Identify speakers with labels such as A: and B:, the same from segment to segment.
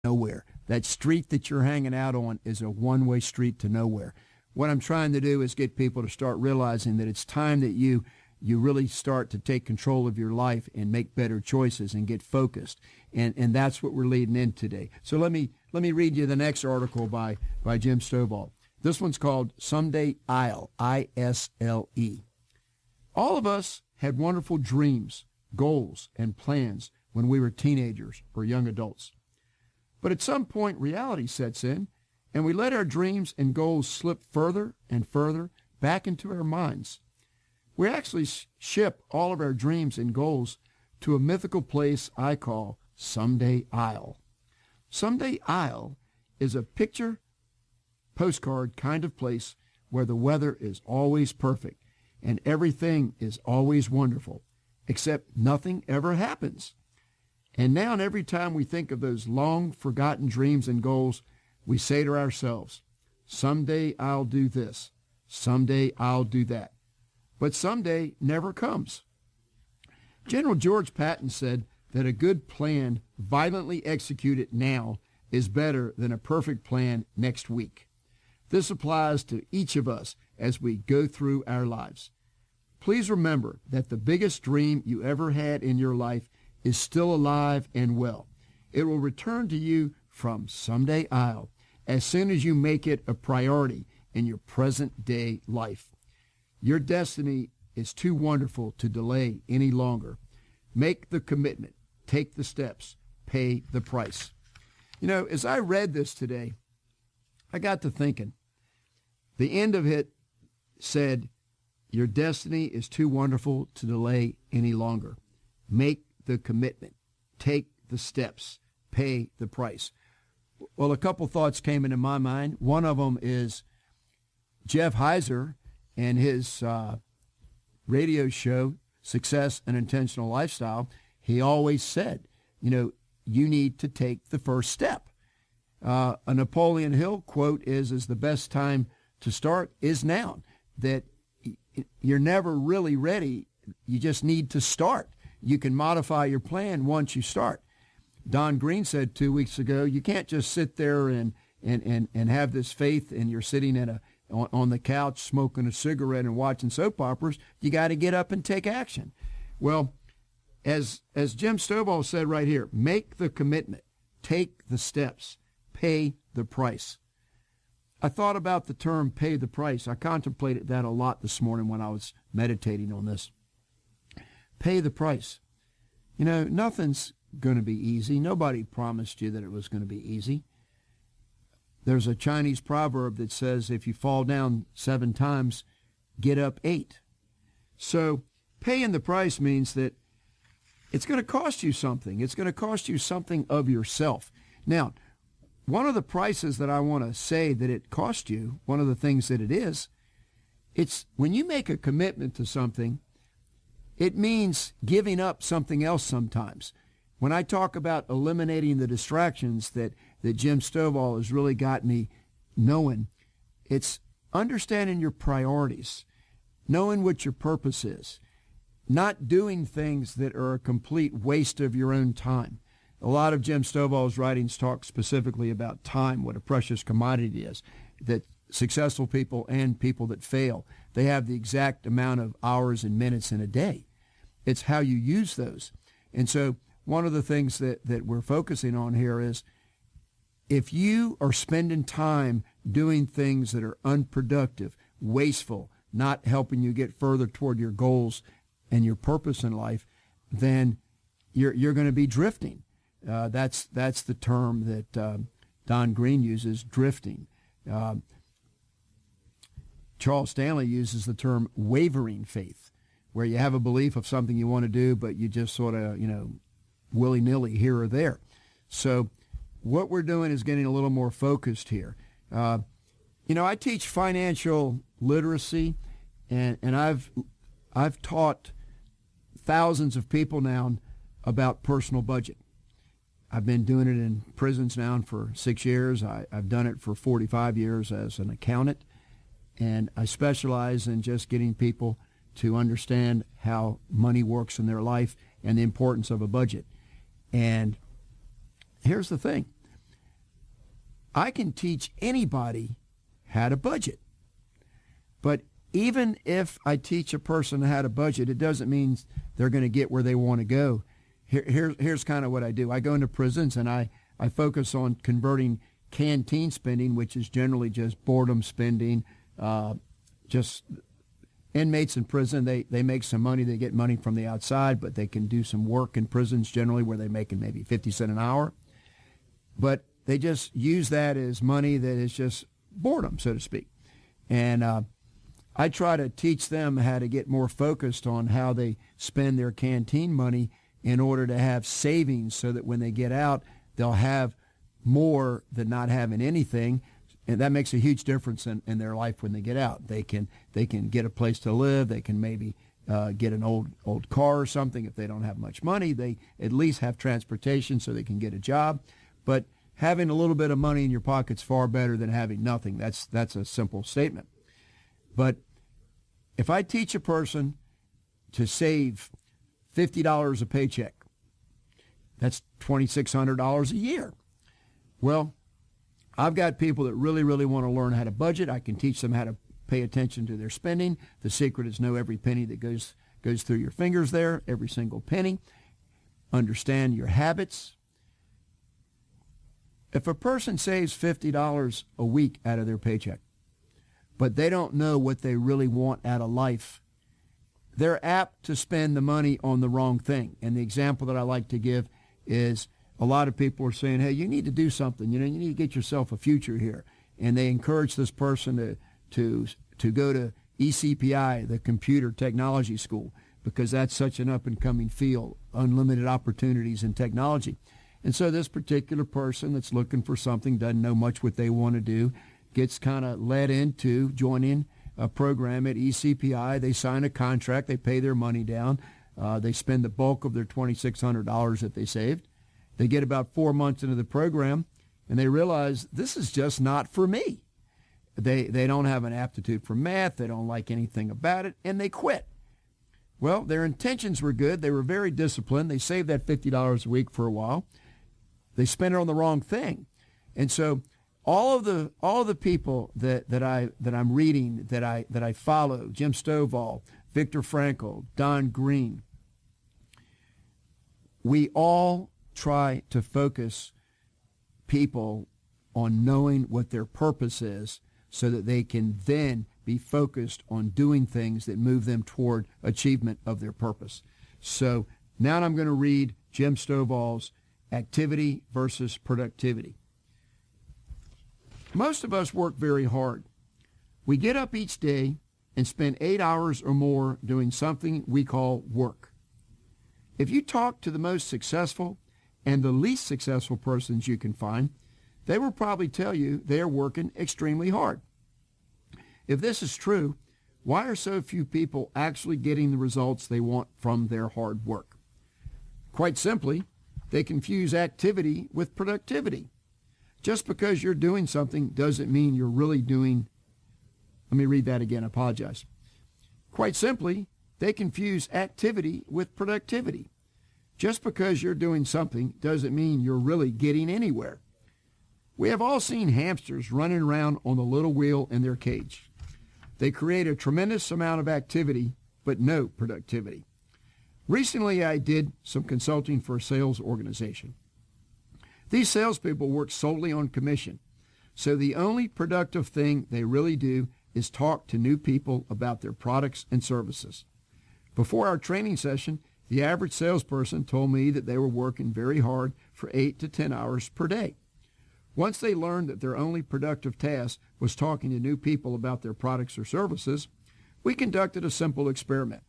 A: nowhere. That street that you're hanging out on is a one-way street to nowhere. What I'm trying to do is get people to start realizing that it's time that you really start to take control of your life and make better choices and get focused. And that's what we're leading in today. So let me read you the next article by Jim Stovall. This one's called Someday I'll, I-S-L-E. All of us had wonderful dreams, goals, and plans when we were teenagers or young adults. But at some point, reality sets in, and we let our dreams and goals slip further and further back into our minds. We actually ship all of our dreams and goals to a mythical place I call Someday I'll. Someday I'll is a picture postcard kind of place where the weather is always perfect and everything is always wonderful, except nothing ever happens. And now and every time we think of those long forgotten dreams and goals, we say to ourselves, someday I'll do this, someday I'll do that. But someday never comes. General George Patton said that a good plan violently executed now is better than a perfect plan next week. This applies to each of us as we go through our lives. Please remember that the biggest dream you ever had in your life is still alive and well. It will return to you from Someday I'll as soon as you make it a priority in your present day life. Your destiny is too wonderful to delay any longer. Make the commitment, take the steps, pay the price. You know, as I read this today, I got to thinking. The end of it said, your destiny is too wonderful to delay any longer. Make the commitment, take the steps, pay the price. Well, a couple thoughts came into my mind. One of them is Jeff Heiser and his radio show, Success and Intentional Lifestyle. He always said, you need to take the first step. A Napoleon Hill quote is the best time to start is now, that you're never really ready. You just need to start. You can modify your plan once you start. Don Green said 2 weeks ago, you can't just sit there and have this faith and you're sitting on the couch smoking a cigarette and watching soap operas. You got to get up and take action. Well, as Jim Stovall said right here, make the commitment, take the steps, pay the price. I thought about the term pay the price. I contemplated that a lot this morning when I was meditating on this. Pay the price. Nothing's going to be easy. Nobody promised you that it was going to be easy. There's a Chinese proverb that says, if you fall down 7 times, get up 8. So paying the price means that it's going to cost you something. It's going to cost you something of yourself. Now, one of the prices that I want to say that it cost you, one of the things that it is, it's when you make a commitment to something, it means giving up something else sometimes. When I talk about eliminating the distractions that Jim Stovall has really got me knowing, it's understanding your priorities, knowing what your purpose is, not doing things that are a complete waste of your own time. A lot of Jim Stovall's writings talk specifically about time, what a precious commodity is, that successful people and people that fail, they have the exact amount of hours and minutes in a day. It's how you use those. And so one of the things that we're focusing on here is if you are spending time doing things that are unproductive, wasteful, not helping you get further toward your goals and your purpose in life, then you're going to be drifting. That's the term that Don Green uses, drifting. Charles Stanley uses the term wavering faith, where you have a belief of something you want to do, but you just sort of, willy-nilly here or there. So what we're doing is getting a little more focused here. I teach financial literacy, and I've taught thousands of people now about personal budget. I've been doing it in prisons now for 6 years. I've done it for 45 years as an accountant, and I specialize in just getting people to understand how money works in their life and the importance of a budget. And here's the thing. I can teach anybody how to budget. But even if I teach a person how to budget, it doesn't mean they're going to get where they want to go. Here's kind of what I do. I go into prisons and I focus on converting canteen spending, which is generally just boredom spending, just inmates in prison. They make some money. They get money from the outside, but they can do some work in prisons generally where they're making maybe 50 cents an hour. But they just use that as money that is just boredom, so to speak. And I try to teach them how to get more focused on how they spend their canteen money in order to have savings so that when they get out, they'll have more than not having anything. And that makes a huge difference in their life when they get out. They can get a place to live. They can maybe get an old car or something. If they don't have much money, they at least have transportation so they can get a job. But having a little bit of money in your pocket's far better than having nothing. That's a simple statement. But if I teach a person to save $50 a paycheck, that's $2,600 a year. Well, I've got people that really, really want to learn how to budget. I can teach them how to pay attention to their spending. The secret is know every penny that goes through your fingers there, every single penny. Understand your habits. If a person saves $50 a week out of their paycheck, but they don't know what they really want out of life, they're apt to spend the money on the wrong thing. And the example that I like to give is a lot of people are saying, hey, you need to do something. You need to get yourself a future here. And they encourage this person to go to ECPI, the Computer Technology School, because that's such an up-and-coming field, unlimited opportunities in technology. And so this particular person that's looking for something, doesn't know much what they want to do, gets kind of led into joining a program at ECPI. They sign a contract. They pay their money down. They spend the bulk of their $2,600 that they saved. They get about 4 months into the program, and they realize this is just not for me. They don't have an aptitude for math. They don't like anything about it, and they quit. Well, their intentions were good. They were very disciplined. They saved that $50 a week for a while. They spent it on the wrong thing. And so all of the people that I'm reading, that I follow, Jim Stovall, Viktor Frankl, Don Green, we all try to focus people on knowing what their purpose is so that they can then be focused on doing things that move them toward achievement of their purpose. So now I'm going to read Jim Stovall's Activity versus Productivity. Most of us work very hard. We get up each day and spend 8 hours or more doing something we call work. If you talk to the most successful and the least successful persons you can find, they will probably tell you they are working extremely hard. If this is true, why are so few people actually getting the results they want from their hard work? Quite simply, they confuse activity with productivity. Just because you're doing something doesn't mean you're really doing. Let me read that again. I apologize. Quite simply, they confuse activity with productivity. Just because you're doing something doesn't mean you're really getting anywhere. We have all seen hamsters running around on the little wheel in their cage. They create a tremendous amount of activity, but no productivity. Recently, I did some consulting for a sales organization. These salespeople work solely on commission, so the only productive thing they really do is talk to new people about their products and services. Before our training session, the average salesperson told me that they were working very hard for 8 to 10 hours per day. Once they learned that their only productive task was talking to new people about their products or services, we conducted a simple experiment.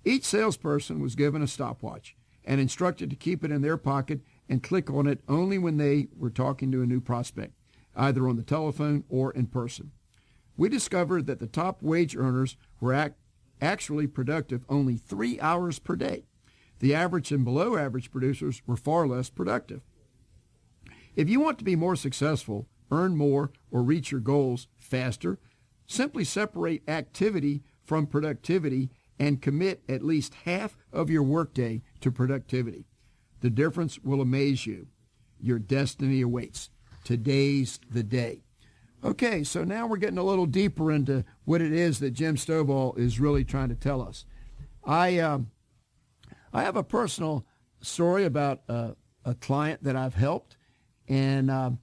A: Each salesperson was given a stopwatch and instructed to keep it in their pocket and click on it only when they were talking to a new prospect, either on the telephone or in person. We discovered that the top wage earners were actually productive only 3 hours per day. The average and below average producers were far less productive. If you want to be more successful, earn more, or reach your goals faster, simply separate activity from productivity and commit at least half of your workday to productivity. The difference will amaze you. Your destiny awaits. Today's the day. Okay, so now we're getting a little deeper into what it is that Jim Stovall is really trying to tell us. I have a personal story about a client that I've helped, and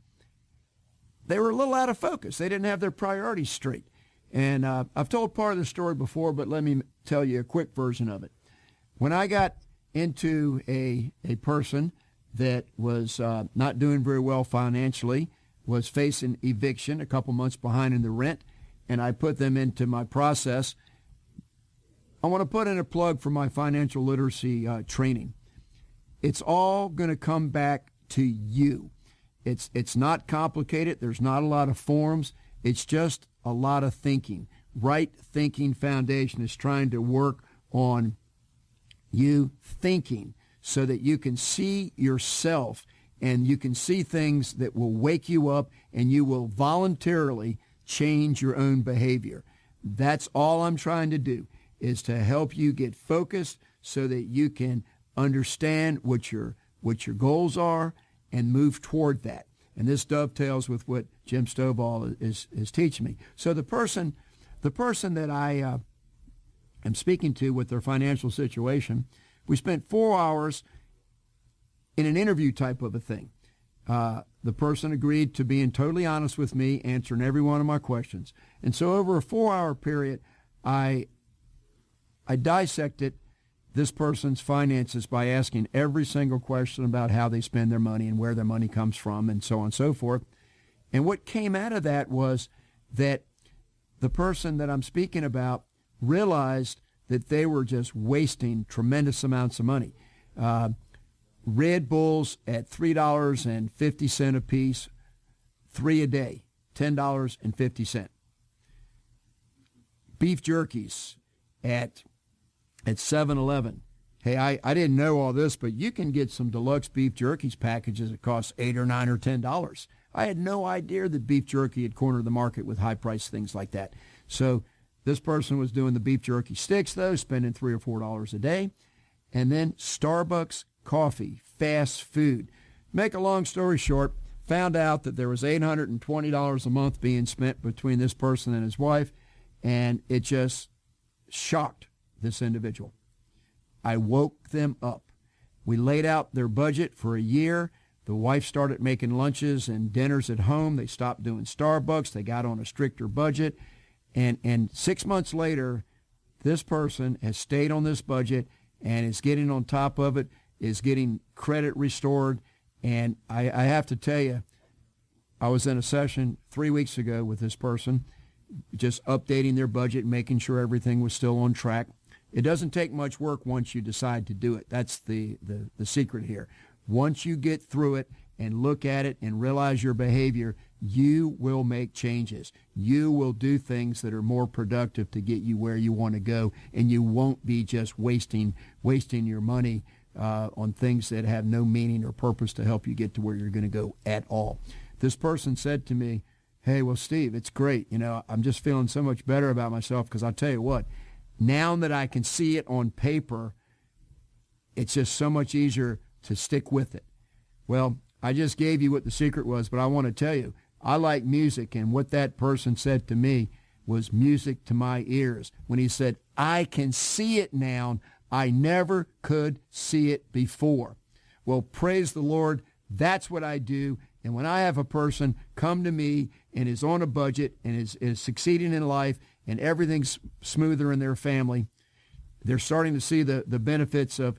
A: they were a little out of focus. They didn't have their priorities straight. And I've told part of the story before, but let me tell you a quick version of it. When I got into a person that was not doing very well financially, was facing eviction, a couple months behind in the rent, and I put them into my process, I want to put in a plug for my financial literacy training. It's all going to come back to you. It's not complicated. There's not a lot of forms. It's just a lot of thinking. Right Thinking Foundation is trying to work on you thinking so that you can see yourself and you can see things that will wake you up and you will voluntarily change your own behavior. That's all I'm trying to do, is to help you get focused so that you can understand what your goals are and move toward that. And this dovetails with what Jim Stovall is teaching me. So the person that I am speaking to with their financial situation, we spent 4 hours in an interview type of a thing. The person agreed to being totally honest with me, answering every one of my questions. And so over a 4-hour period, I dissected this person's finances by asking every single question about how they spend their money and where their money comes from and so on and so forth. And what came out of that was that the person that I'm speaking about realized that they were just wasting tremendous amounts of money. Red Bulls at $3.50 a piece, 3 a day, $10.50. Beef jerkies at 7-Eleven. Hey, I didn't know all this, but you can get some deluxe beef jerkies packages that cost $8 or $9 or $10. I had no idea that beef jerky had cornered the market with high-priced things like that. So this person was doing the beef jerky sticks, though, spending $3 or $4 a day. And then Starbucks coffee, fast food. Make a long story short, found out that there was $820 a month being spent between this person and his wife, and it just shocked this individual. I woke them up. We laid out their budget for a year. The wife started making lunches and dinners at home. They stopped doing Starbucks. They got on a stricter budget. And 6 months later, this person has stayed on this budget and is getting on top of it, is getting credit restored. And I have to tell you, I was in a session 3 weeks ago with this person, just updating their budget, making sure everything was still on track. It doesn't take much work once you decide to do it. That's the secret here. Once you get through it and look at it and realize your behavior, you will make changes. You will do things that are more productive to get you where you want to go, and you won't be just wasting your money on things that have no meaning or purpose to help you get to where you're going to go at all. This person said to me, hey, well, Steve, it's great. I'm just feeling so much better about myself because I'll tell you what, now that I can see it on paper, it's just so much easier to stick with it. Well, I just gave you what the secret was, but I want to tell you, I like music, and what that person said to me was music to my ears. When he said, I can see it now, I never could see it before. Well, praise the Lord, that's what I do. And when I have a person come to me and is on a budget and is succeeding in life and everything's smoother in their family, they're starting to see the benefits of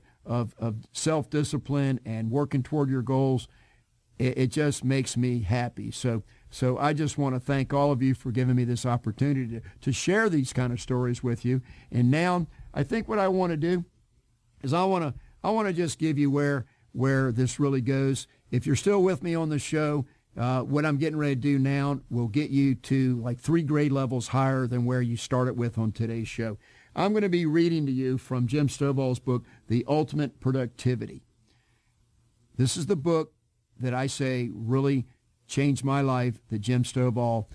A: self-discipline and working toward your goals. It just makes me happy. So I just want to thank all of you for giving me this opportunity to share these kind of stories with you. And now I think what I want to do is I want to just give you where this really goes. If you're still with me on the show, what I'm getting ready to do now will get you to like 3 grade levels higher than where you started with on today's show. I'm going to be reading to you from Jim Stovall's book, The Ultimate Productivity. This is the book that I say really changed my life, that Jim Stovall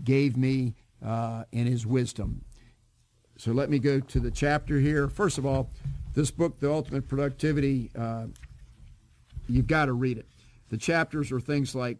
A: gave me in his wisdom. So let me go to the chapter here. First of all, this book, The Ultimate Productivity, you've got to read it. The chapters are things like